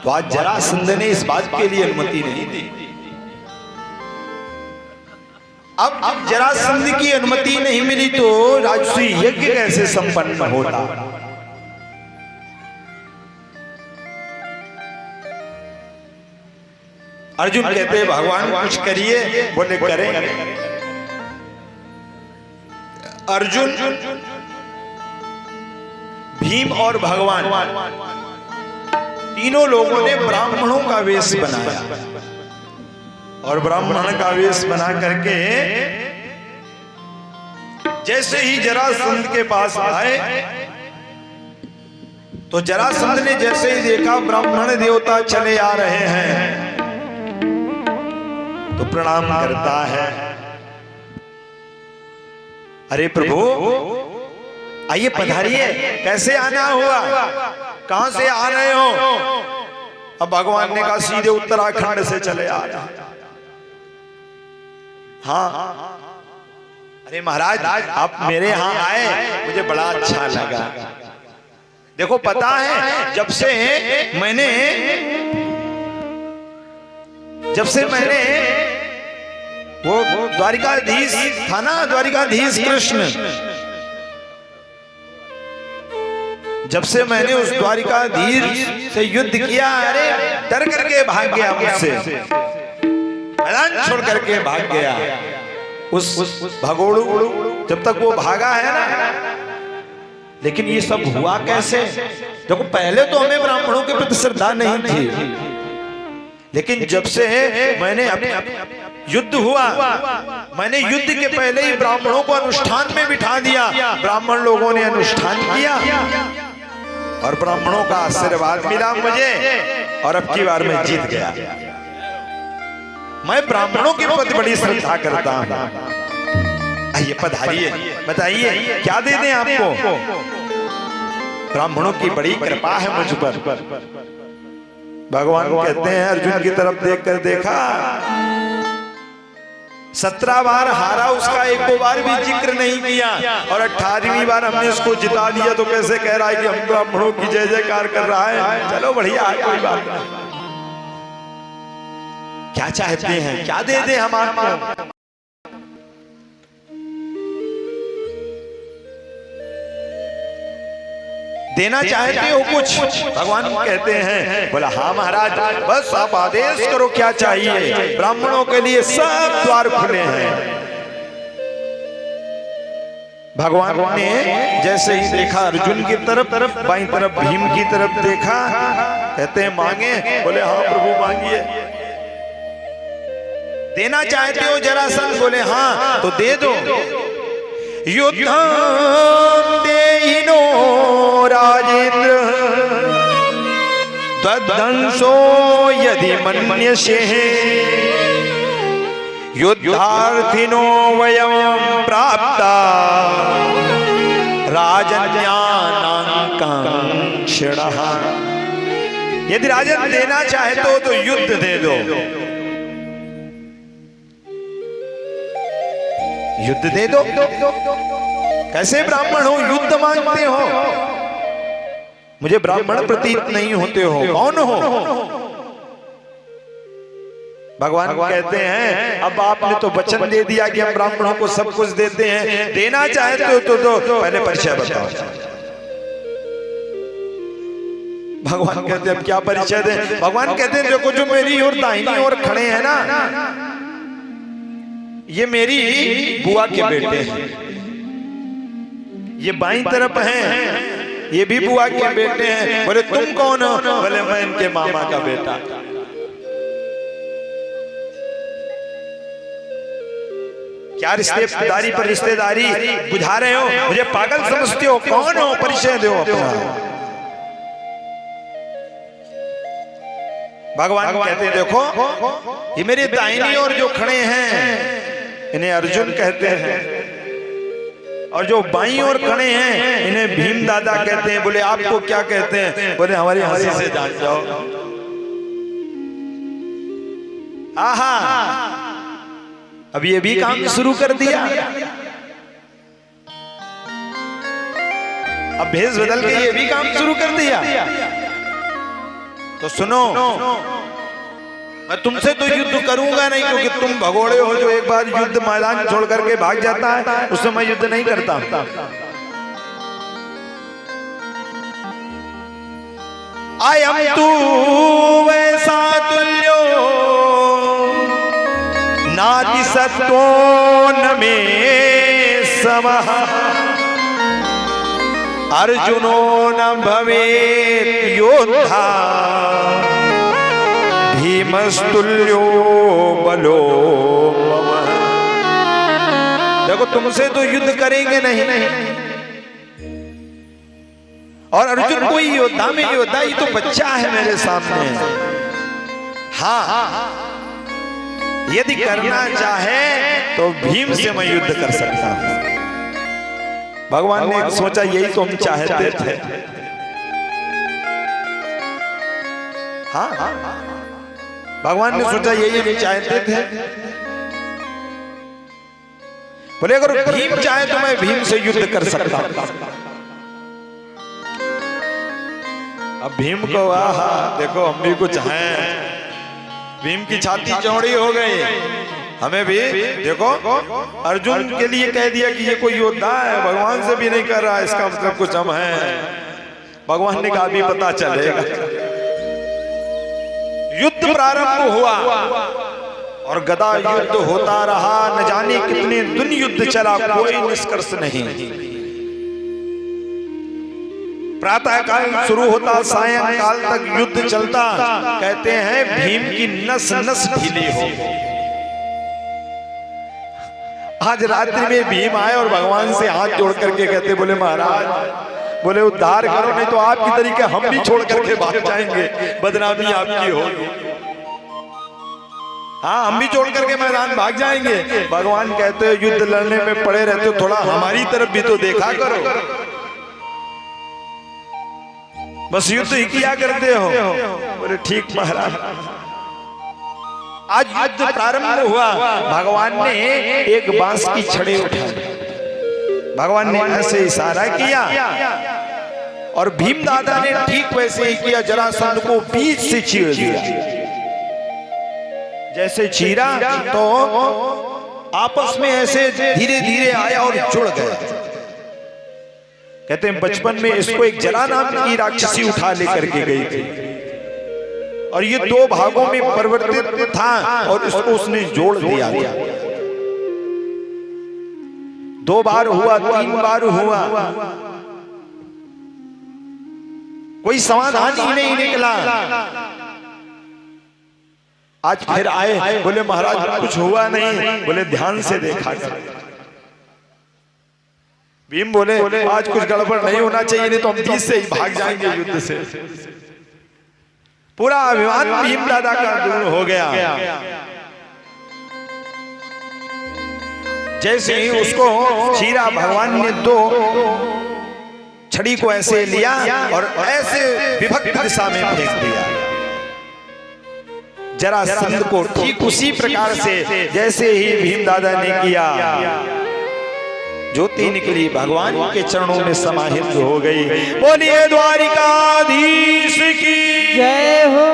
वहां जरासंध ने इस बात के लिए अनुमति नहीं दी। अब जरासंध की अनुमति नहीं मिली तो राजसूय यज्ञ कैसे संपन्न होता? अर्जुन कहते भगवान कुछ करिए, बोले करें। अर्जुन, भीम और भगवान तीनों लोगों ने ब्राह्मणों का वेश बनाया और ब्राह्मण का वेश बना करके जैसे ही जरासंध के पास आए तो जरासंध ने जैसे ही देखा ब्राह्मण देवता चले आ रहे हैं तो प्रणाम करता है। अरे प्रभु आइए पधारिए, कैसे आना हुआ, कहां से आ रहे हो? अब भगवान ने कहा सीधे उत्तराखंड से चले आ रहे हैं। हाँ, अरे महाराज आप मेरे यहाँ आए, मुझे बड़ा अच्छा लगा। देखो पता है जब से मैंने वो द्वारिकाधीश था ना, द्वारिकाधीश कृष्ण, जब से मैंने उस द्वारिकाधीश से युद्ध किया, अरे डर करके भाग गया मुझसे, मैदान छोड़ करके भाग गया। उस भगोड़ू जब तक वो भागा है ना, लेकिन ये सब हुआ कैसे? देखो पहले तो हमें ब्राह्मणों के प्रति श्रद्धा नहीं थी, लेकिन जब से मैंने युद्ध हुआ, मैंने युद्ध के पहले ही ब्राह्मणों को अनुष्ठान में बिठा दिया, ब्राह्मण लोगों ने अनुष्ठान किया और ब्राह्मणों का आशीर्वाद मिला मुझे, और अब की बार मैं जीत गया। मैं ब्राह्मणों के प्रति बड़ी श्रद्धा करता हूं। आइए पधारिए, बताइए क्या दे दें आपको? ब्राह्मणों की बड़ी कृपा है मुझ पर। भगवान कहते हैं अर्जुन की तरफ देखकर देखा, 17 बार हारा, उसका एक बार भी जिक्र नहीं किया, और 18वीं बार हमने उसको जिता दिया तो कैसे कह रहा है कि हम ब्राह्मणों की जय जयकार कर रहा है। चलो बढ़िया है, कोई बात नहीं। क्या चाहते हैं, क्या दे दे हम आपको? देना चाहते हो कुछ? भगवान कहते हैं, बोला हाँ महाराज, बस आप आदेश करो क्या चाहिए। ब्राह्मणों के लिए सब द्वार खुले हैं। भगवान ने जैसे ही देखा अर्जुन की तरफ, बाईं तरफ भीम की तरफ देखा, कहते हैं मांगे? बोले हाँ प्रभु मांगिए। देना चाहते हो जरासंध? बोले हाँ, तो दे दो। युद्धं देहिनो राजेंद्र तद्दंसो यदि मन्यसे युद्धार्थिनो वयं प्राप्ता राजन्यानांकांक्षिणः। यदि राजन देना चाहते हो तो युद्ध दे दो, युद्ध दे दो। कैसे ब्राह्मण हो, युद्ध मांगते हो? मुझे ब्राह्मण प्रतीत नहीं होते हो, कौन हो? भगवान कहते हैं अब आपने तो वचन दे दिया कि हम ब्राह्मणों को सब कुछ देते हैं, देना चाहते हो तो पहले परिचय बताओ। भगवान कहते हैं अब क्या परिचय दें? भगवान कहते हैं देखो जो मेरी और दाहिनी ओर खड़े हैं ना, ये मेरी बुआ के बेटे हैं। ये बाईं तरफ हैं, ये भी बुआ के बेटे हैं। बोले तुम कौन हो? बोले मैं इनके मामा का बेटा। क्या रिश्तेदारी पर रिश्तेदारी बुझा रहे हो? मुझे पागल समझते हो? कौन हो? परिचय दो अपना। भगवान कहते हैं देखो ये मेरे दाहिनी ओर जो खड़े हैं इन्हें अर्जुन कहते हैं, और जो बाईं ओर खड़े हैं इन्हें भीम दादा कहते हैं। बोले आपको क्या कहते हैं? बोले हमारी हंसी से जान जाओ। आहा, अब ये भी काम शुरू कर दिया। अब भेष बदल के ये भी काम शुरू कर दिया। तो सुनो, मैं तुमसे तो युद्ध करूंगा नहीं, क्योंकि तुम भगोड़े हो जो एक बार युद्ध मैदान छोड़ करके भाग जाता है, उससे मैं युद्ध नहीं करता। आयम तू वैसा तुल्यो नाति सत्वो न मे समः अर्जुनो न भवेत् योद्धा भीमस्तुल्यो बलो मम। देखो तुमसे तो युद्ध करेंगे नहीं, और अर्जुन कोई योद्धा में योद्धा, ये तो बच्चा है मेरे सामने। हाँ, यदि करना चाहे तो भीम से मैं युद्ध कर सकता हूं। भगवान ने सोचा यही तो हम चाहते थे। हाँ, भगवान ने सोचा यही हम चाहते थे। बोले अगर भीम चाहे तो मैं भीम से युद्ध कर सकता हूं। अब भीम को आहा देखो हम भी कुछ हैं, भीम की छाती चौड़ी हो गई। हमें भी देखो अर्जुन के लिए कह दिया कि ये कोई योद्धा है, भगवान से भी नहीं कर रहा, इसका मतलब कुछ हम हैं। भगवान ने कहा भी पता चलेगा। युद्ध प्रारंभ हुआ और गदा युद्ध होता रहा, न जाने कितने दिन युद्ध चला, कोई निष्कर्ष नहीं। प्रातः काल शुरू होता, सायंकाल तक युद्ध चलता। कहते हैं भीम की नस नस ढीली हो। आज रात्रि में भीम आए और भगवान से हाथ जोड़ करके कहते, बोले महाराज, बोले उद्धार करो, नहीं तो आपकी तरीके हम भी छोड़ करके भाग जाएंगे, बदनामी आपकी होगी। हाँ, हम भी छोड़ करके मैदान भाग जाएंगे। भगवान कहते युद्ध लड़ने में पड़े रहते हो, थोड़ा हमारी तरफ भी तो देखा करो, बस युद्ध ही किया करते हो। बोले ठीक महाराज। आज युद्ध प्रारंभ हुआ। भगवान ने एक बांस की छड़ी उठाई, भगवान ने ऐसे इशारा किया और भीम दादा ने ठीक वैसे ही किया। जरासंध को बीच से चीर दिया। जैसे चीरा तो आपस में ऐसे धीरे धीरे आया और जुड़ गया। कहते हैं बचपन में इसको एक जरा नाम की राक्षसी उठा लेकर के गई थी और ये दो भागों में परिवर्तित था और इसको उसने जोड़ दिया। 2 बार हुआ, 3 बार हुआ, कोई समाधान ही नहीं निकला। आज फिर आए, बोले महाराज कुछ हुआ नहीं। बोले ध्यान से देखा कर। भीम बोले आज कुछ गड़बड़ नहीं होना चाहिए, नहीं तो हम 30 से ही भाग जाएंगे युद्ध से। पूरा अभिमान भीम दादा का दूर हो गया। जैसे ही उसको चीरा, भगवान ने 2 छड़ी को ऐसे लिया और ऐसे विभक्त दिशा में फेंक दिया। जरासंध को ठीक उसी प्रकार से जैसे ही भीम दादा ने किया, ज्योति निकली, भगवान के चरणों में समाहित हो गई। बोलिए द्वारिकाधीश की जय हो।